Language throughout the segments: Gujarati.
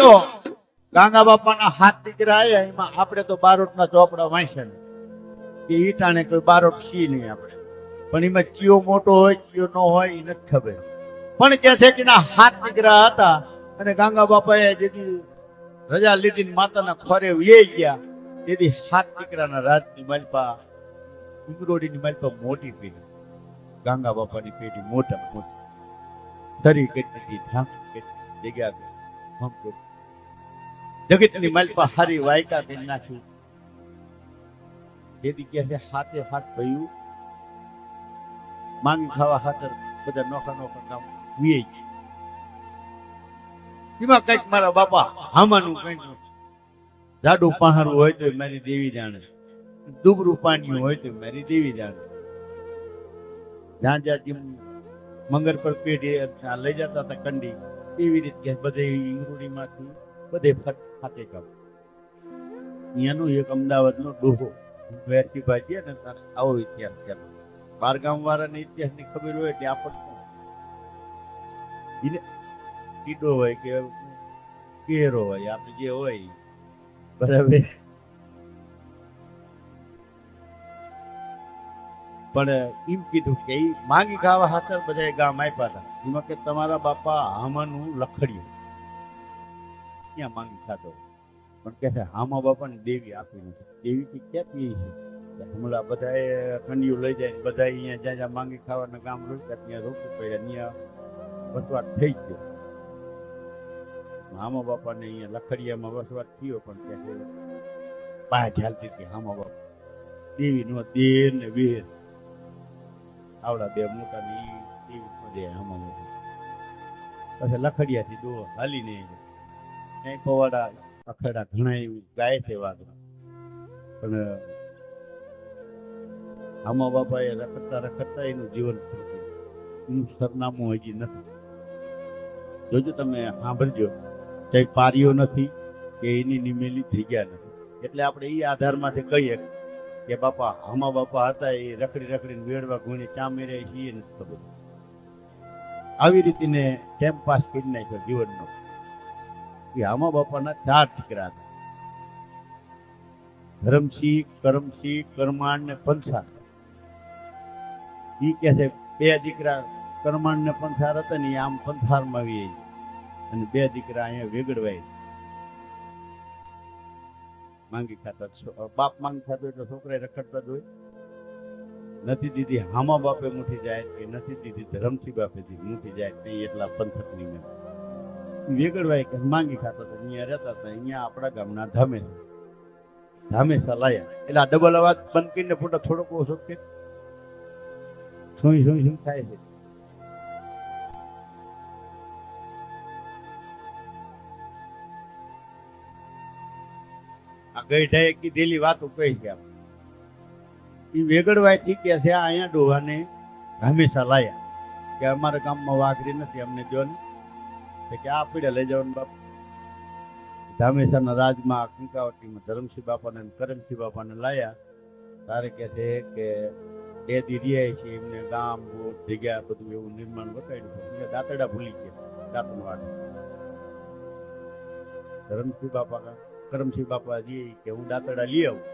તો ગાંગા બાપાના હાથ દીકરા આવ્યા એમાં આપણે તો બારોટના ચોપડા વાંચ્યા કે ઈટાણે કોઈ બારોટ સી નહીં આપણે, પણ એમાં ચિયો મોટો હોય ચિયો ન હોય એ નથી ખબર. પણ કે છે કે ના હાથ દીકરા હતા અને ગાંગા બાપાએ જેથી રજા લીધી માતાના ખોરે વે ગયા તેથી હાથ દીકરાના રાજની માલપા ઇંગરોડીની માલપા મોટી પેઢી, ગાંગા બાપાની પેઢી મોટા મોટી તરી કેટલી ઢાંકી કેટલી જગ્યા જગતની માલપા હારી વાયકા કરી નાખ્યું. જેથી કે છે હાથે હાથ ભયું માંગી ખાવા ખાતર બધા નોખા નોખા કામ વીએ છે. એમાં કઈક મારા બાપા હામાનું કઈક જાડું પહાડું હોય તો મારી દેવી જાણે, ડુબરું પાણી હોય તો મારી દેવી જાણે. જ્યાં જ્યાં મંગર પર પેઢી લઈ જતા હતા કંડી એવી રીતે બધે ઈંગરૂડી માંથી બધે ખાતે કામ. અહીંયાનો એક અમદાવાદનો ડોહો વેરસી ભાજી ને આવો ઇતિહાસ છે. બાર ગામ વાળાને ઇતિહાસ ની ખબર હોય એટલે આપણને કીડો હોય કે કેરો હોય આપણે જે હોય બરાબર. પણ એમ કીધું કે એ માંગી ખાવા હાથર બધા ગામ આપ્યા હતા. એમાં કે તમારા બાપા હામાનું લખડ્યું ત્યાં માંગી ખાતો, પણ કે છે હામા બાપાને દેવી આપી નથી. દેવી કે ક્યાંથી છે? હમણાં બધા કંડિયું લઈ જાય બધા અહીંયા જ્યાં જ્યાં માંગી ખાવાના ગામ રોક્યા ત્યાં રોકવું પડ્યા, ત્યાં વસવાટ થઈ ગયો. હામા બાપાને અહીંયા લખડિયામાં વસવાટ થયો, પણ કે છે પાય ઝાલતી હતી હામા બાપા દેવી નો દેર ને વીર આવડા બે મોટા ને દેવી નો દે હામા બાપા. પછી લખડિયાથી દો હાલી ને ક્યાંય પવાડા અખડા ઘણા એવું ગાય છે વાતો, પણ હામા બાપા એ રખડતા રખડતા એનું જીવન એનું સરનામું હજી નથી. જોજો તમે સાંભળજો, કઈ પારીઓ નથી કે એની નિમેલી થઈ ગયા નથી. એટલે આપણે એ આધારમાંથી કહીએ કે બાપા હામા બાપા હતા એ રખડી રખડીને વેડવા ગુણી ચા મેરે એ નથી ખબર. આવી રીતને ટાઈમ પાસ કરી નાખ્યો જીવનનો. કે હામા બાપાના 4 દીકરા હતા, ધરમસિંહ, કરમસિંહ, કરમાણ ને પંસાર. ઈ કે છે 2 દીકરા કરમાણ ને પંસાર હતા ને આમ પંથારમાં આવી અને 2 દીકરા અહીંયા વેગડવાય માંગી ખાતા. બાપ માંગી ખાતો એટલે છોકરા રખડતા જ હોય. નથી દીધી હામા બાપે મુઠી જાય કે નથી દીધી ધરમસિંહ બાપે મુઠી જાય નહીં એટલા પંથકની મેં વેગડવાય કે માંગી ખાતા હતા. અહીંયા રહેતા હતા. અહીંયા આપણા ગામના ધામેસા લાયા. એટલે આ ડબલ અવાજ બંધ કરીને ફોટા થોડોક ઓછો કે શું થાય છે. આ ગઈઢાએ કીધેલી વાતો કહી ગયા. એ વેગડવાય થી કે છે અહીંયા ડોહાને ધામેસા લાયા કે અમારા ગામમાં વાઘરી નથી અમને જો ને કે આ પીડે લઈ જવાનું બાપ. ધામેસાના રાજમાં કંકાવટીમાં ધરમસિંહ બાપાને કરમસિંહ બાપાને લાયા. તારે કે છે કે 2 દી રહ્યા છે એમને ગામ જગ્યા બધું એવું નિર્માણ બતાવ્યું. દાંતડા ભૂલી ગયા દાંતણ વાળ. ધરમસિંહ બાપા કરમસિંહ બાપા જી કે હું દાંતડા લઈ આવું.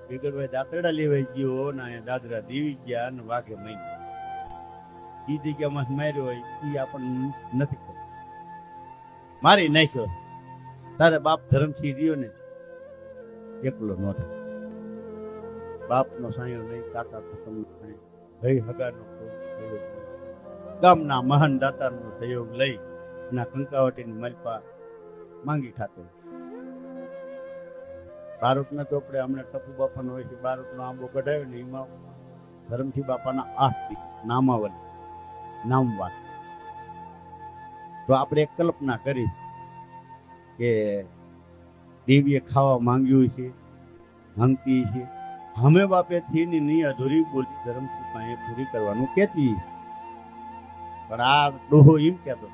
વિગતભાઈ દાંતડા લેવાઈ ગયો ને અહીંયા દાદરા દેવી ગયા ને વાઘે મહિને ઈ જગ્યામાં માર્યો હોય ઈ આપણને નથી ખબર. મારી નાખ્યો. તારે બાપ ધરમસિંહ રહ્યો ને એકલો ન થાય. બાપનો સાયો નહીં, કાકા ખતમ નહીં, ભાઈ હગાનો સહયોગ, ગામના મહાન દાતારનો સહયોગ લઈ એના કંકાવટીની મલપા માંગી ખાતો. બારોટના ચોપડે હમણાં ટપુ બાપાનો હોય છે બારોટનો આંબો કઢાવ્યો ને એમાં ધરમસિંહ બાપાના 8 નામાવલી નામવાન. તો આપણે એક કલ્પના કરી કે દેવીએ ખાવા માંગ્યું છે, માંગતી છે. હમે બાપે થી ની અધૂરી બોલી ધરમસિંહ પાસે પૂરી કરવાનું કેતી. પણ આ ડોહો એમ કેતો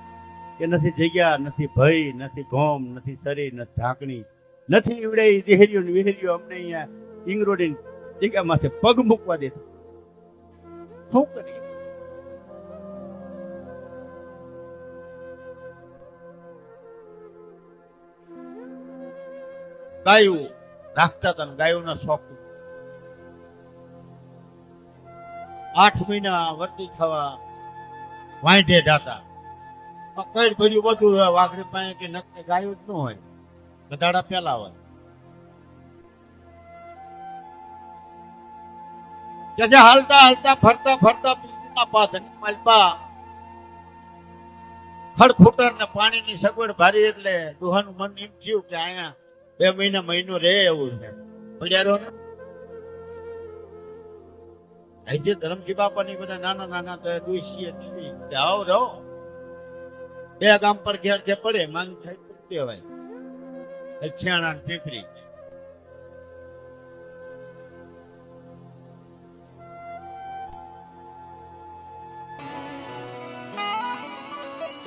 કે નથી જગ્યા, નથી ભય, નથી ગોમ, નથી શરીર, નથી ઢાંકણી, નથી ઈવડે દેહરીઓ ને વિહરીઓ અમને અહીંયા ઇંગરોડી જગ્યા માથે પગ મૂકવા દેતા. શું કરીએ? ગાયું રાખતા હતા, ગાયોના શોખ. 8 મહિના વર્તી થવા વાંઢે જાતા. કઈ ભર્યું બધું હોય વાઘરી પાસે કે નક્કી ગાયું જ ન હોય, ગધાડા પેલા હોય. હાલતા હાલતા ફરતા ફરતા પીના પાથરની માલપા ખડખૂટર ને પાણીની સગવડ ભારી એટલે દુહાનું મન એમ થયું કે અહીંયા 2 મહિના મહિનો રે એવું છે. પડ્યારો ને આજે ધરમજી બાપાની બધા નાના નાના તો ડોસીએ દીધી કે આવો રહો, 2 ગામ પર ઘેર જે પડે માંગ થાય દેવાય. છેણા ને ટીકરી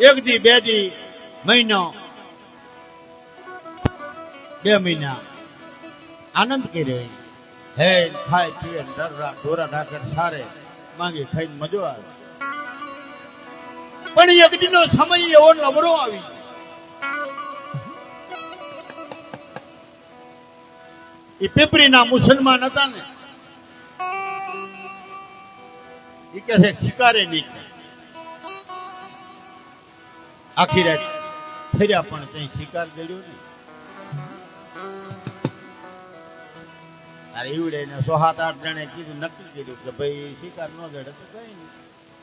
એક દી 2 દી મહિનો 2 મહિના આનંદ કર્યો. હે ખાય પીએ ઢોરા ઢાકર સારે માંગે ખાઈને મજો આવે. પણ એક દીનો સમય એવો નવરો આવી એ પીપરીના મુસલમાન હતા ને એ કે છે શિકારે નહીં. આખી રાત ફર્યા પણ ત્યાં શિકાર જડ્યો નહીં. ઈવડે ને 7-8 જણે કીધું, નક્કી કર્યું કે ભાઈ શિકાર ન જડે તો કઈ નહીં,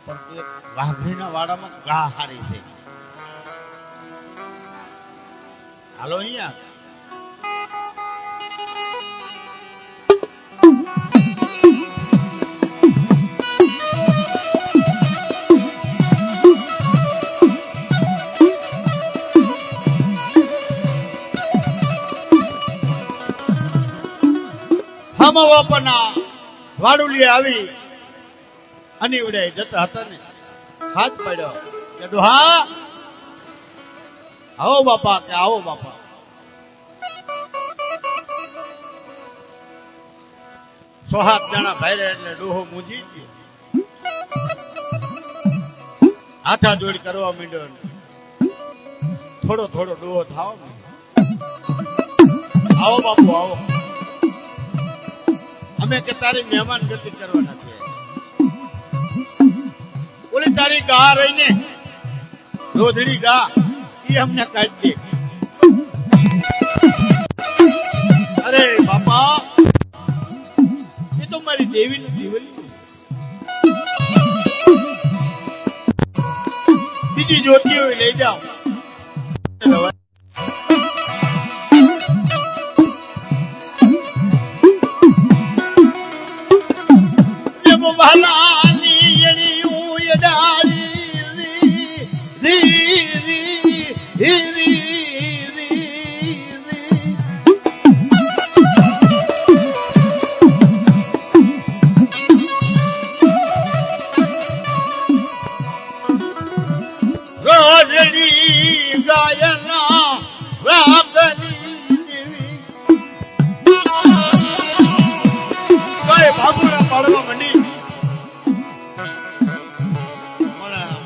પણ વાઘરીના વાડામાં ગા હારી છે. હાલો અહીંયા બાપાના વાડુલી આવી અને વડે જતા હતા ને હાથ પડ્યો કે ડોહા આવો બાપા, કે આવો બાપા. સોહાત જણા ભાઈ એટલે ડોહો મૂજી ગયો, હાથા જોડી કરવા માંડ્યો. થોડો થોડો ડોહો થાવ, આવો બાપુ આવો, અમે કે તારી મહેમાન ગતિ કરવાના છે. ઓલી તારી ગા રહીને રોધડી ગા એ અમને કાઢી દે. અરે બાપા એ તો મારી દેવીનું જીવલી, બીજી જોતી હોય લઈ જાઓ.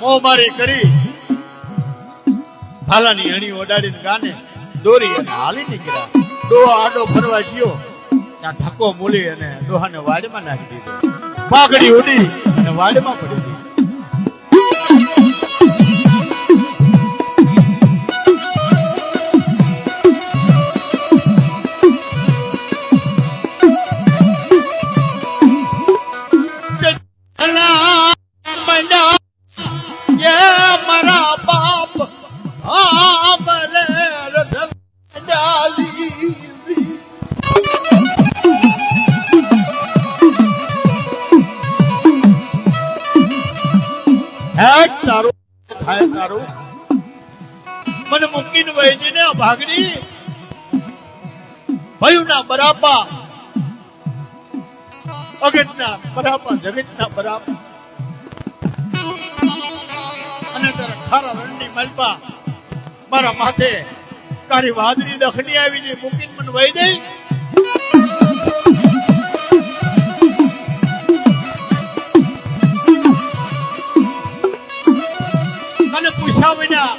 મોમારી કરી ભાલાની હણી ઓડાડીને ગાને દોરી અને હાલી નીકળ્યા. ડોહો આડો ફરવા ગયો ત્યાં ધક્કો મૂલી અને ડોહાને વાડમાં નાખી દીધો. પાઘડી ઉડી અને વાડમાં પડી ગઈ. મને મૂકીને વહી ને ભાગડી ભયુના બરાપા, અગતના બરાપા, જગતના બરાપા અને તારા ખારા રણની મલપા મારા માથે કારી વાદળી દખની આવી મૂકીને મને વહી દઈ. પૂછ્યા વિના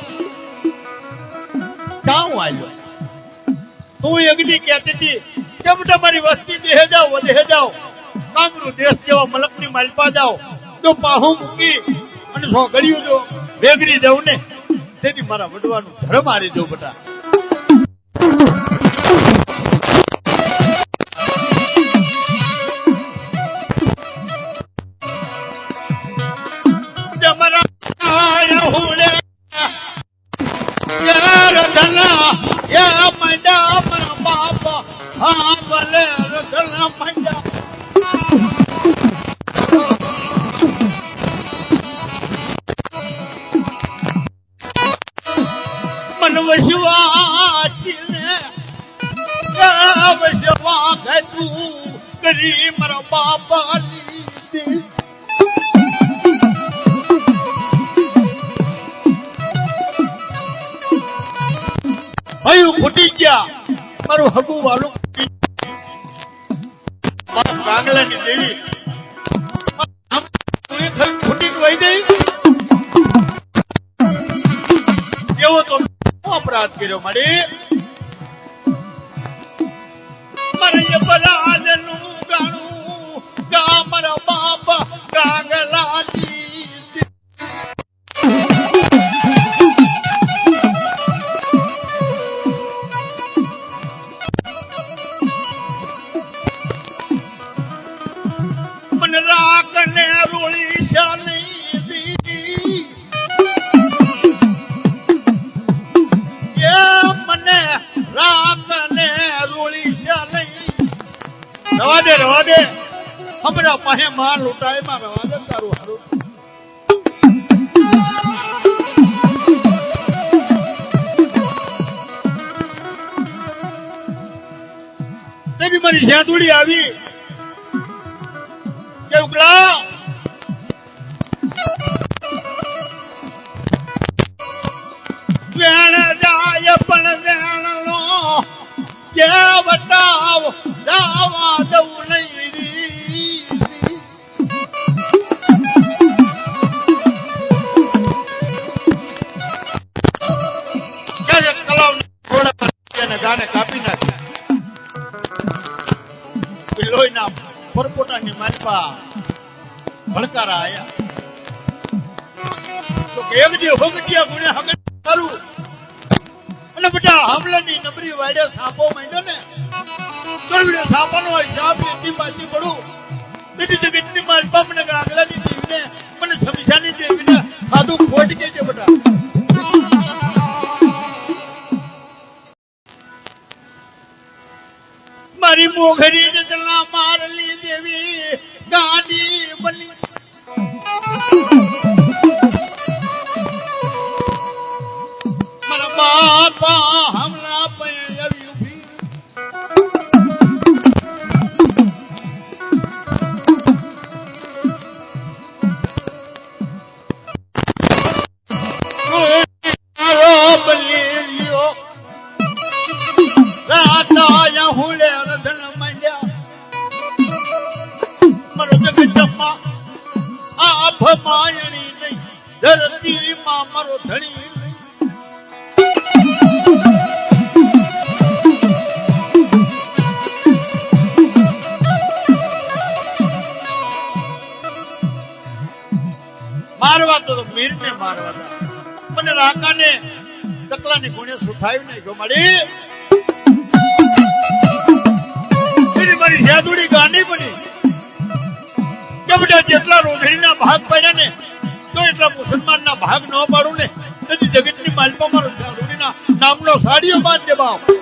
ક્યાં આવ્યો તું એકદી કહેતી હતી કેમ તમારી વસ્તી દેહે જાઓ વધે જાઓ કામરૂ દેશ જેવા મલકની માલપા જાઓ તો પાહું મૂકી અને સો ગળ્યું જો વેગરી જાઉં ને તેથી મારા વડવાનું ધર્મ હારી જવું બટા મારા બાપા હયું ફૂટી ગયા મારું હગું વાલું કાંગલાની દેવી ફૂટી વહી ગઈ એવો તો અપરાધ કર્યો મારી મારે બલાલનું ગાણું ગા મારા બાપા કાંગલાની રાખને રોળી શાની દીદી એ મને રાખને રોળી શાની રવા દે હમણાં પાસે માં લૂંટાય માં રવા દે તારું હારું તેની મારી જ્યાં આવી ઉકલા વેણ જાય પણ વેણ નો કે વટાવ દાવા દઉં નહીં તલાવ ગાને કાપી નાખ્યા લોહી ના પરપોટાની માલપા ભડકારા આયા તો એક જે હોગટિયા ગુણે હગટ કરું અને બેટા હમલાની નબરી વાડે સાપો માંડ્યો ને કડવીડે સાપાનો હિસાબ એથી પાછી પડું તેથી જગતની માલપા મને આગલાની દેવીને મને સમજાની દેવીને સાદું ખોટ કે છે બેટા મારી મોઘરી જતલા મારલી દેવી ગાડી બની મારા બાપા હમણાં પણ આવી ઉભી માયણી નહીં ધરતી માં મારો ધણી મારવા તો મીર ને મારવા મને રાકાને ચકલાની ગુણે સુખાવી નહીં ગમાડી મારી જાદુડી ગાંડી બની જેટલા રોજડીના ભાગ પડ્યા ને તો એટલા મુસલમાનના ભાગ ન પાડું ને તેથી જગતની માલપા મારો રોજડીના નામનો સાડીઓ બાંધ દે બાપ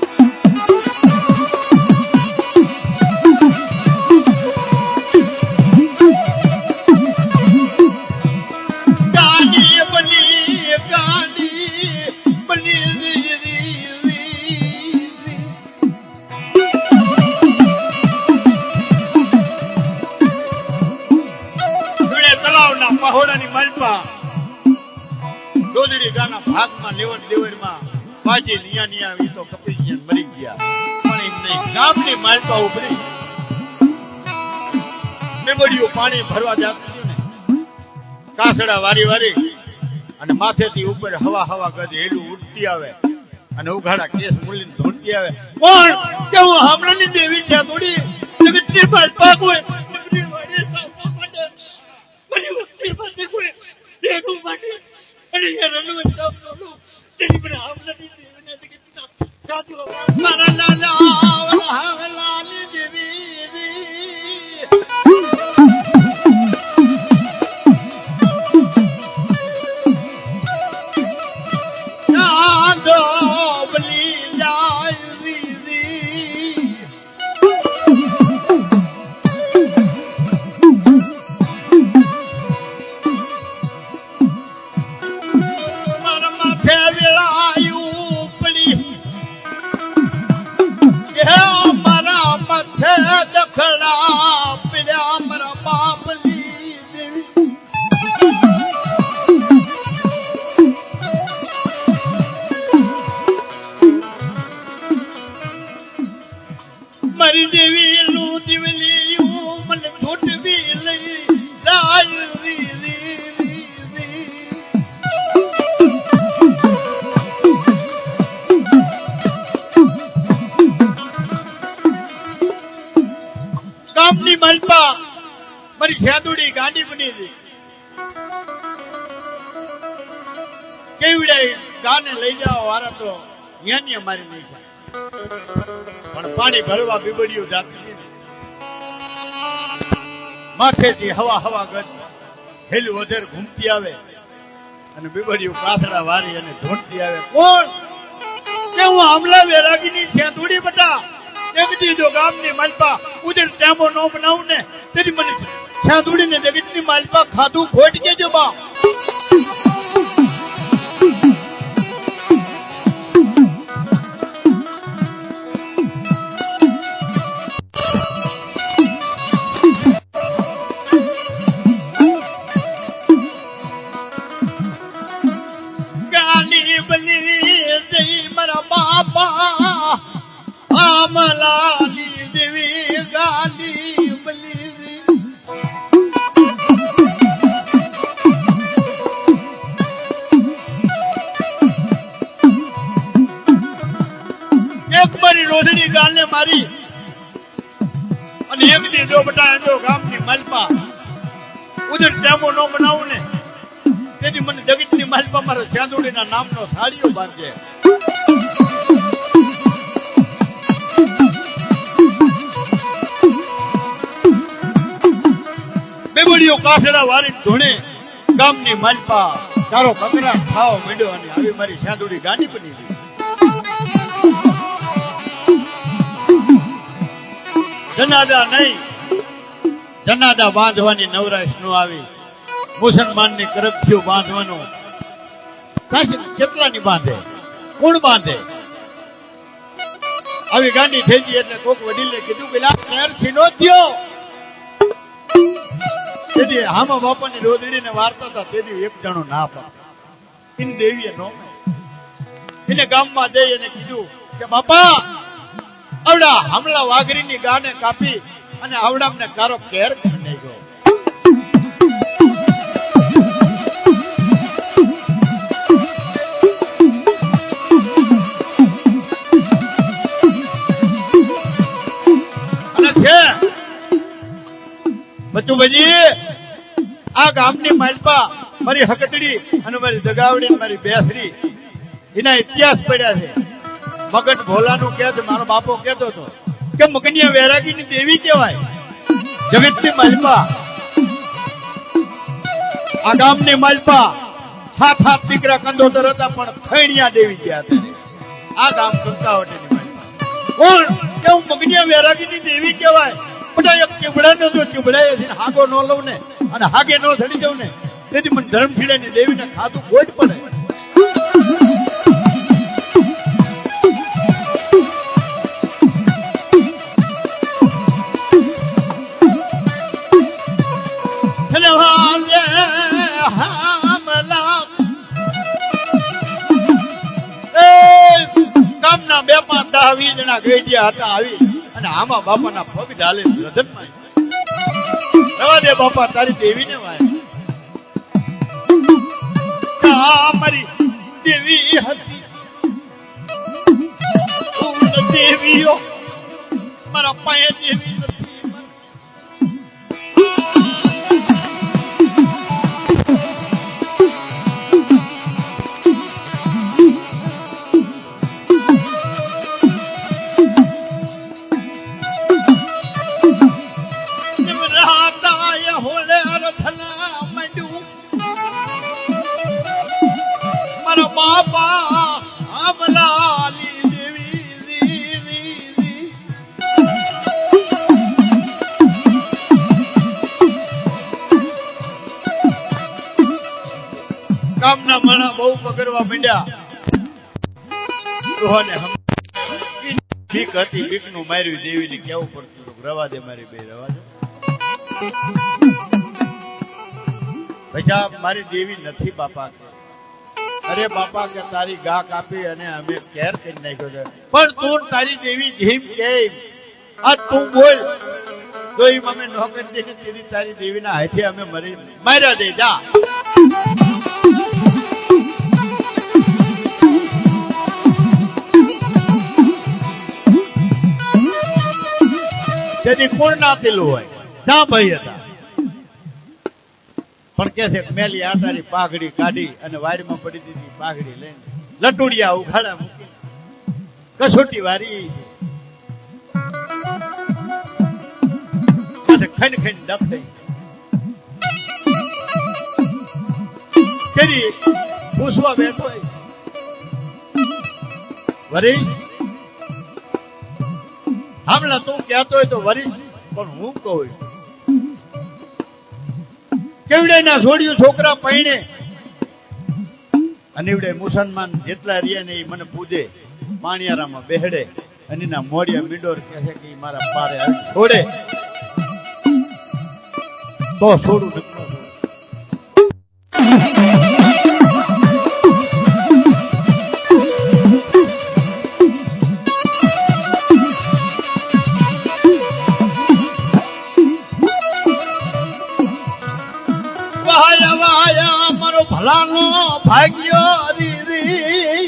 પહોળાની માલપા રોજડી ગાના ભાગમાં લેવડ દેવડમાં બાજી નિયા ઈ તો કપી ગયા મરી ગયા પણ એમ નહીં ગામની માલપા ઉભરી મેમડીઓ પાણી ભરવા જાતું ને કાસડા વારી અને માથેથી ઉપર હવા ગજ હેલું ઉડતી આવે અને ઉઘાડા કેસ મૂલીને ધૂંટી આવે. કોણ કે હું હમણાંની દેવી છે થોડી જગતની માલપા કોઈ નબળી વાળી સાપો માટે મારી વખતે પાસે કોઈ દેવું માટે અને એ રણવંત સાપ બોલું તેની મને હમણાંની દેવીના જગતના સાધુ મારા લાલા લાલી દેવી મારી દેવી નું દિવલી મને છોટવી લઈ રાજ ગામની માલપા મારી સાદુડી ગાંડી બની હતી. કેવડે ગાને લઈ જાઓ વારા તો યાની મારી નહીં થાય પણ પાણી ભરવા બીબડીયું જાતી માથેથી હવા હવા ગત હેલું વધેર ઘૂમતી આવે અને બીબડીયું કાસડા વારી અને ધોંટતી આવે. કોણ કે હું આમલા વેરાગીની છે થોડી બટા જગતી જો ગામની માલપા ઉધર ટેમો નો બનાવું ને તેથી મને છાંદુડી ને જગતની માલપા ખાધું ખોટ કેજો બા. આમલાલી દેવી ગાલી બલી એક મારી રોજની ગાલને મારી અને એક દી જો બટા જો ગામની માલપા ઉધર ટેમો નો બનાવું ને તેથી મને જગતની માલપા મારા સાંદુડીના નામનો થાળીઓ બાંધે. બેબડીઓ કાસડા વારી ધૂણે ગામની માલપા તારો બકરા ખાવા માંડ્યો અને આવી મારી સાંદુડી ગાંડી બની ગઈ. જનાદા નહીં જનાદા બાંધવાની નવરાશ નો આવી. મુસલમાનની કરફ્યુ બાંધવાનો કેટલાની બાંધે કોણ બાંધે? આવી ગાંડી થઈ ગઈ એટલે કોક વડીલે કીધું પેલા કેરથી નો થયો. તેથી હામા બાપાની રોદડીને વાર્તા હતા તેથી એક જણો ના પાડે એની દેવીએ નો એને ગામમાં જઈ અને કીધું કે બાપા આવડા હમલા વાઘરીની ગાને કાપી અને આવડામને કારો કેર કરી નાખ્યો. બચુભાઈ આ ગામની માલપા મારી હકતડી અને મારી દગાવડી મારી બેસરી એના ઇતિહાસ પડ્યા છે. મગન ભોલાનું કે છે મારો બાપો કહેતો હતો કે મગનિયા વૈરાગીની દેવી કહેવાય જગતની માલપા. આ ગામની માલપા હાથ હાથ દીકરા કંદોતર હતા પણ ખૈણિયા દેવી ગયા હતા. આ ગામ કંકાવટીની માલપા કોણ કે હું મગનિયા વૈરાગીની દેવી કહેવાય. બધા એક ચીબડા નો જો ચીબડા હાગો ન લઉં ને અને હાગે ન ચડી જાઉં ને તેથી મને ધર્મશીલાની દેવીને ખાધું ખોટ પડે. ગામના 2, 5, 10, 20 જણા ગઈડિયા હતા આવી અને આમાં બાપાના પગ ઝાલે રજનમાં રવા દે બાપા તારી દેવીને વાય. મારી દેવી હતી દેવીઓ મારા પાસે દેવી નથી. નિવરાતાય હોલે અરથના મંડ્યું મારા બાપા આમલાલી દેવી કામના મણા બહુ પકડવા માંડ્યા. રોહને બીક હતી, બીક નું માર્યું દેવીને કેવું પડતું હતું, રવા દે મારી બે રવા દે. ભાઈ મારી દેવી નથી બાપા. અરે બાપા કે તારી ગા કાપી અને અમે કેર કરી નાખ્યો છે, પણ તું તારી દેવી જેમ કેમ આ તું બોલ તો એમ અમે નોકરી દઈને તેની તારી દેવીના હાથે અમે મરી માર્યા દે જા. તેથી કોણ નાતેલું હોય ત્યાં ભાઈ હતા, પણ કે છે મેલી આટારી પાઘડી કાઢી અને વાડીમાં પડી દીધી. પાઘડી લઈને લટુડિયા ઉઘાડા મૂકી કસોટી વારી ખંડ ખંડ ડક થઈ કરી પૂછવા બેઠો વરીશ હામલા તું કહેતો હોય તો વરીશ, પણ હું કહું કેવડે ના છોડ્યું છોકરા પૈણે અને એવડે મુસલમાન જેટલા રહ્યા ને એ મને પૂજે પાણિયારામાં બેહડે અને એના મોડિયા મીંડોર કહે છે કે મારા પારે છોડે તો છોડું નથી. ભલાનો ભાગ્યો દીદી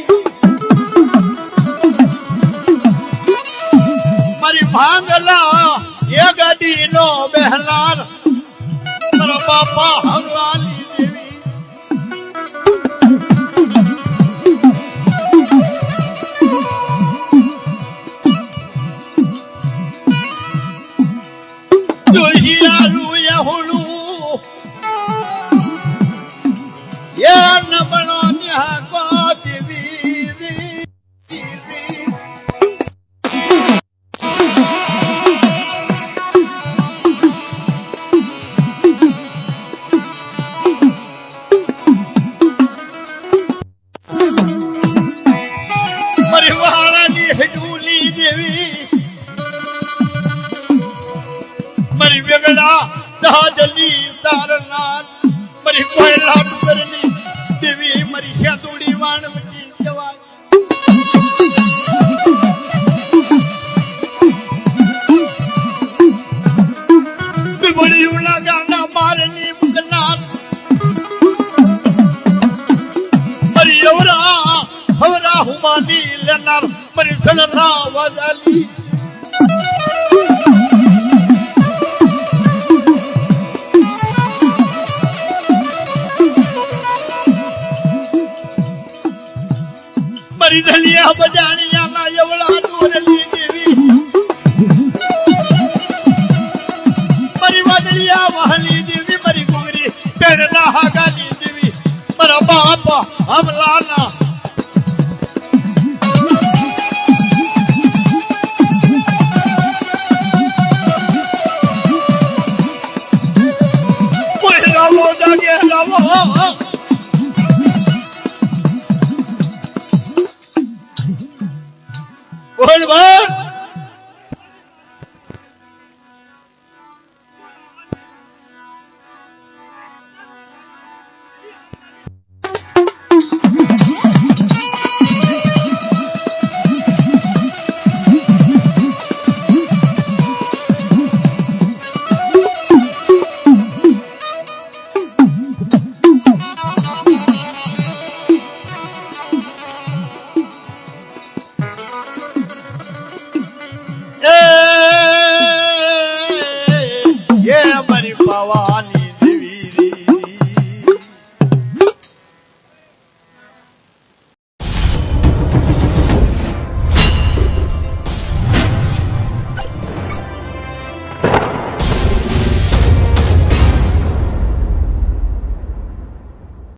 મારી ભાંગલા એ ગાડી નો બહેલાર મારા બાપા હંગલાલી દેવી જોહિયાલું યહુલું ન બનો ન્યાકો દેવી મારી વાળાની હેડુલી દેવી મારી વેગડા દાદલી તારનાથ મારી કોયલા ડુંગરની દેવી મારી સેતુડી વાણવટી જવાય બિબડી ઉલા ગાના મારલી મુગનાર મારી અવરા હવરા હુમાની લેનાર મારી સણરા વાદાલી મારી ધલિયા બજાણિયા ના એવડા દોરલી દેવી મારી વાદળિયા વહલી દેવી મારી ગુગરી પેરના હાગાની દેવી મારા બાપ હમલાના કોઈ રાવો જાગે રાવો બોલ બોલ